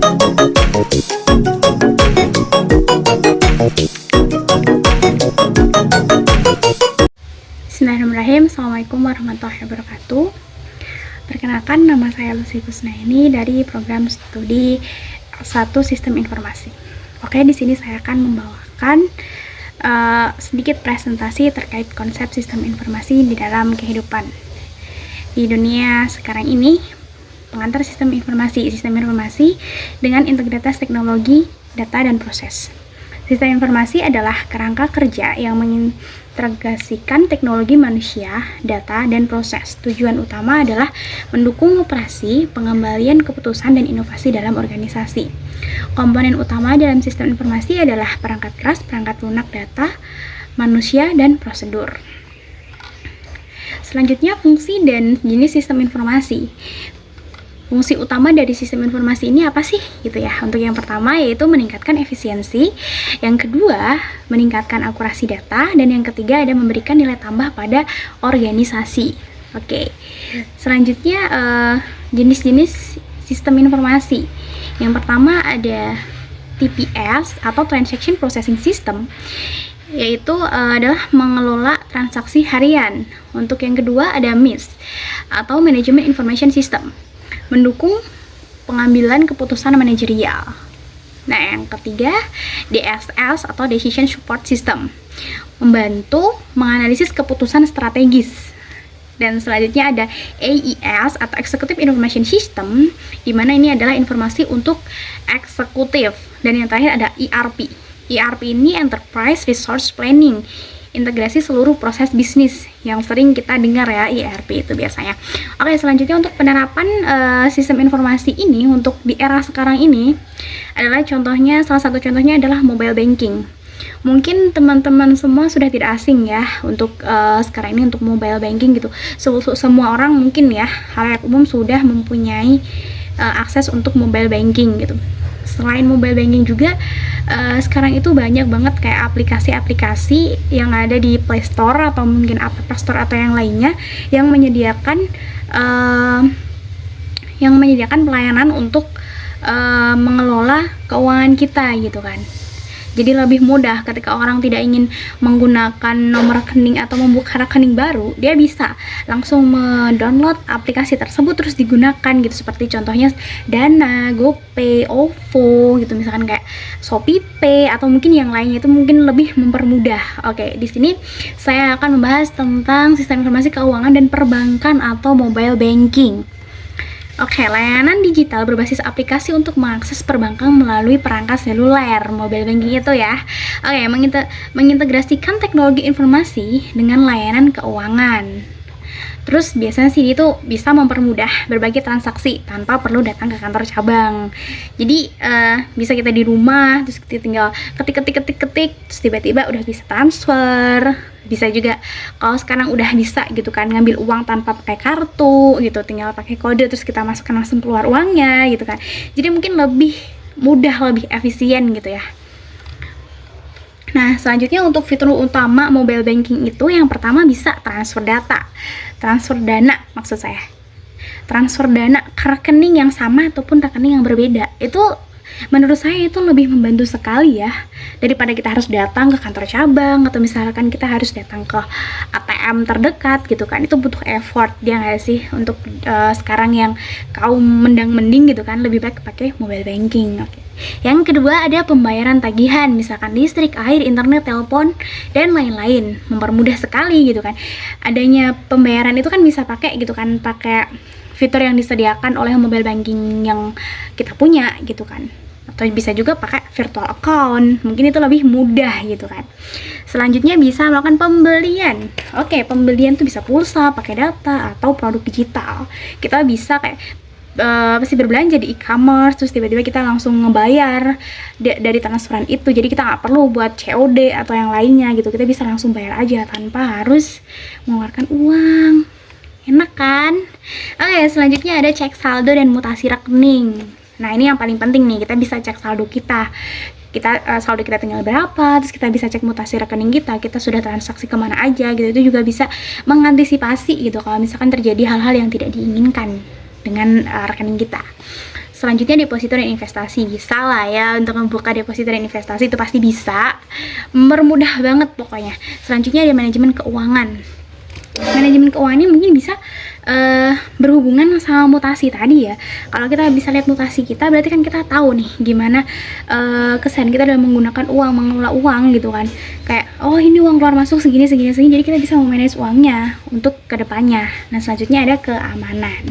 Bismillahirrahmanirrahim. Assalamualaikum warahmatullahi wabarakatuh. Perkenalkan, nama saya Lucy Kusnaini dari program studi 1 Sistem Informasi. Oke, di sini saya akan membawakan sedikit presentasi terkait konsep sistem informasi di dalam kehidupan di dunia sekarang ini. Pengantar sistem informasi dengan integritas teknologi, data, dan proses. Sistem informasi adalah kerangka kerja yang mengintegrasikan teknologi manusia, data, dan proses. Tujuan utama adalah mendukung operasi, pengembalian keputusan, dan inovasi dalam organisasi. Komponen utama dalam sistem informasi adalah perangkat keras, perangkat lunak data, manusia, dan prosedur. Selanjutnya, fungsi dan jenis sistem informasi. Fungsi utama dari sistem informasi ini apa sih gitu ya? Untuk yang pertama yaitu meningkatkan efisiensi, yang kedua meningkatkan akurasi data, dan yang ketiga ada memberikan nilai tambah pada organisasi. Oke. Selanjutnya jenis-jenis sistem informasi. Yang pertama ada TPS atau Transaction Processing System, yaitu adalah mengelola transaksi harian. Untuk yang kedua ada MIS atau Management Information System, mendukung pengambilan keputusan manajerial. Nah, yang ketiga DSS atau Decision Support System, membantu menganalisis keputusan strategis. Dan selanjutnya ada AIS atau Executive Information System, di mana ini adalah informasi untuk eksekutif. Dan yang terakhir ada ERP. ERP ini Enterprise Resource Planning, integrasi seluruh proses bisnis, yang sering kita dengar ya, ERP itu biasanya. Oke, selanjutnya untuk penerapan sistem informasi ini untuk di era sekarang ini adalah salah satu contohnya adalah mobile banking. Mungkin teman-teman semua sudah tidak asing ya untuk sekarang ini untuk mobile banking gitu. Semua orang mungkin ya, halayak umum sudah mempunyai akses untuk mobile banking gitu. Selain mobile banking juga sekarang itu banyak banget kayak aplikasi-aplikasi yang ada di Play Store atau mungkin App Store atau yang lainnya yang menyediakan pelayanan untuk mengelola keuangan kita gitu kan. Jadi lebih mudah ketika orang tidak ingin menggunakan nomor rekening atau membuka rekening baru, dia bisa langsung mendownload aplikasi tersebut terus digunakan gitu, seperti contohnya Dana, GoPay, OVO gitu, misalkan kayak ShopeePay atau mungkin yang lainnya itu mungkin lebih mempermudah. Oke, di sini saya akan membahas tentang sistem informasi keuangan dan perbankan atau mobile banking. Oke, layanan digital berbasis aplikasi untuk mengakses perbankan melalui perangkat seluler, mobile banking itu ya. Oke, mengintegrasikan teknologi informasi dengan layanan keuangan. Terus biasanya sih itu bisa mempermudah berbagai transaksi tanpa perlu datang ke kantor cabang. Jadi bisa kita di rumah, terus kita tinggal ketik, terus tiba-tiba udah bisa transfer. Bisa juga kalau sekarang udah bisa gitu kan ngambil uang tanpa pakai kartu gitu, tinggal pakai kode terus kita masukkan langsung keluar uangnya gitu kan. Jadi mungkin lebih mudah, lebih efisien gitu ya. Nah, selanjutnya untuk fitur utama mobile banking itu yang pertama bisa transfer dana maksud saya. Transfer dana ke rekening yang sama ataupun rekening yang berbeda. Itu menurut saya itu lebih membantu sekali ya, daripada kita harus datang ke kantor cabang atau misalkan kita harus datang ke ATM terdekat gitu kan. Itu butuh effort, dia nggak sih, untuk sekarang yang kaum mendang-mending gitu kan, lebih baik pakai mobile banking. Oke. Yang kedua ada pembayaran tagihan, misalkan listrik, air, internet, telepon, dan lain-lain. Mempermudah sekali gitu kan. Adanya pembayaran itu kan bisa pakai gitu kan, pakai fitur yang disediakan oleh mobile banking yang kita punya gitu kan. Atau bisa juga pakai virtual account, mungkin itu lebih mudah gitu kan. Selanjutnya bisa melakukan pembelian. Oke, pembelian tuh bisa pulsa, pakai data, atau produk digital. Kita bisa kayak pasti berbelanja di e-commerce, terus tiba-tiba kita langsung ngebayar dari transferan itu. Jadi kita nggak perlu buat COD atau yang lainnya gitu, kita bisa langsung bayar aja tanpa harus mengeluarkan uang. Enak kan? Oke, selanjutnya ada cek saldo dan mutasi rekening. Nah, ini yang paling penting nih, kita bisa cek saldo kita. Saldo kita tinggal berapa, terus kita bisa cek mutasi rekening kita sudah transaksi kemana aja gitu. Itu juga bisa mengantisipasi gitu kalau misalkan terjadi hal-hal yang tidak diinginkan dengan rekening kita. Selanjutnya deposito dan investasi, bisa lah ya untuk membuka deposito dan investasi, itu pasti bisa, mempermudah banget pokoknya. Selanjutnya ada manajemen keuangan. Manajemen keuangannya mungkin bisa berhubungan sama mutasi tadi ya. Kalau kita bisa lihat mutasi kita, berarti kan kita tahu nih gimana kesan kita dalam menggunakan uang, mengelola uang gitu kan. Kayak oh ini uang keluar masuk segini, jadi kita bisa memanage uangnya untuk kedepannya. Nah selanjutnya ada keamanan.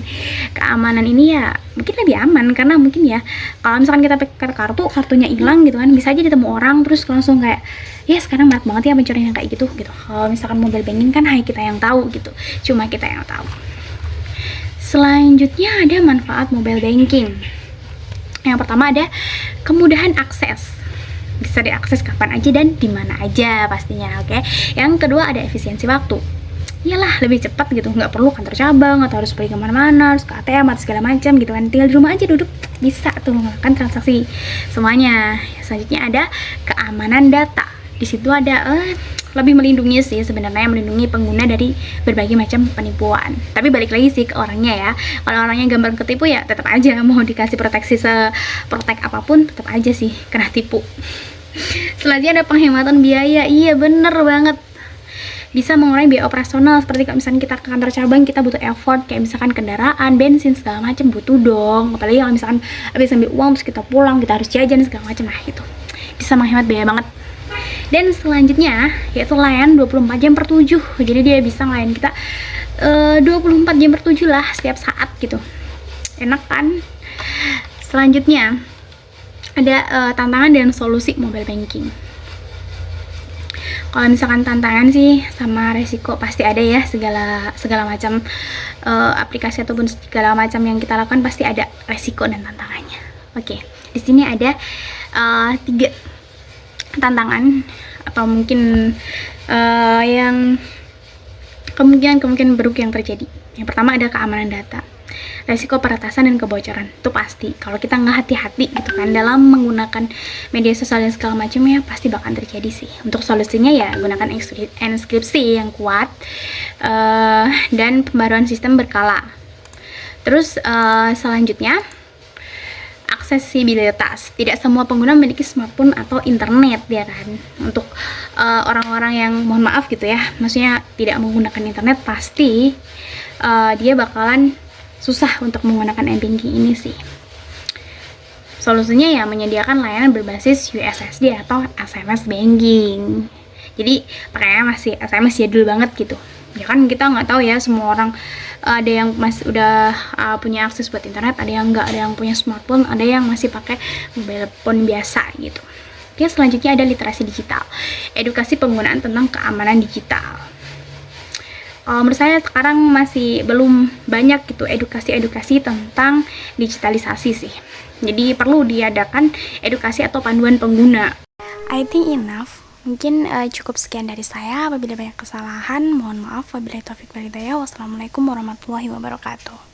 Keamanan ini ya mungkin lebih aman karena mungkin ya kalau misalkan kita pakai kartunya hilang gitu kan, bisa aja ditemu orang terus langsung kayak ya sekarang banyak banget ya pencurian yang kayak gitu. Kalau misalkan mobile banking kan hanya kita yang tahu gitu, cuma kita yang tahu. Selanjutnya ada manfaat mobile banking. Yang pertama ada kemudahan akses, bisa diakses kapan aja dan di mana aja pastinya, oke. Yang kedua ada efisiensi waktu. Iyalah lebih cepat gitu, nggak perlu kantor cabang atau harus pergi kemana-mana, harus ke ATM atau segala macam gitu kan. Tinggal di rumah aja duduk bisa tuh melakukan transaksi semuanya. Selanjutnya ada keamanan data. Di situ ada lebih melindungi sih sebenarnya, melindungi pengguna dari berbagai macam penipuan. Tapi balik lagi sih ke orangnya ya. Kalau orangnya gampang ketipu ya tetap aja mau dikasih proteksi seprotek apapun, tetap aja sih kena tipu. Selanjutnya ada penghematan biaya. Iya bener banget, bisa mengurangi biaya operasional. Seperti kalau misalnya kita ke kantor cabang, kita butuh effort kayak misalkan kendaraan, bensin segala macam butuh dong. Apalagi kalau misalkan habis ambil uang terus kita pulang, kita harus jajan segala macam, nah itu bisa menghemat biaya banget. Dan selanjutnya yaitu layanan 24 jam per 7. Jadi dia bisa ngelayan kita 24 jam per 7 lah setiap saat gitu. Enak kan? Selanjutnya ada tantangan dan solusi mobile banking. Kalau misalkan tantangan sih sama resiko pasti ada ya, segala macam aplikasi ataupun segala macam yang kita lakukan pasti ada resiko dan tantangannya. Oke, di sini ada 3 tantangan atau mungkin yang kemungkinan buruk yang terjadi. Yang pertama ada keamanan data, resiko peretasan dan kebocoran. Itu pasti kalau kita nggak hati-hati gitu kan dalam menggunakan media sosial dan segala macamnya, pasti bakal terjadi sih. Untuk solusinya ya gunakan enkripsi yang kuat dan pembaruan sistem berkala. Terus selanjutnya aksesibilitas. Tidak semua pengguna memiliki smartphone atau internet ya kan. Untuk orang-orang yang mohon maaf gitu ya, maksudnya tidak menggunakan internet, pasti dia bakalan susah untuk menggunakan e-banking ini sih. Solusinya ya menyediakan layanan berbasis USSD atau SMS banking. Jadi pakainya masih SMS jadul banget gitu. Ya kan kita nggak tahu ya, semua orang ada yang masih udah punya akses buat internet, ada yang nggak, ada yang punya smartphone, ada yang masih pakai mobile phone biasa gitu. Oke, selanjutnya ada literasi digital, edukasi penggunaan tentang keamanan digital. Menurut saya sekarang masih belum banyak gitu edukasi tentang digitalisasi sih. Jadi perlu diadakan edukasi atau panduan pengguna. I think enough. Mungkin cukup sekian dari saya. Apabila banyak kesalahan, mohon maaf. Wabillahi taufiq wal hidayah. Wassalamualaikum warahmatullahi wabarakatuh.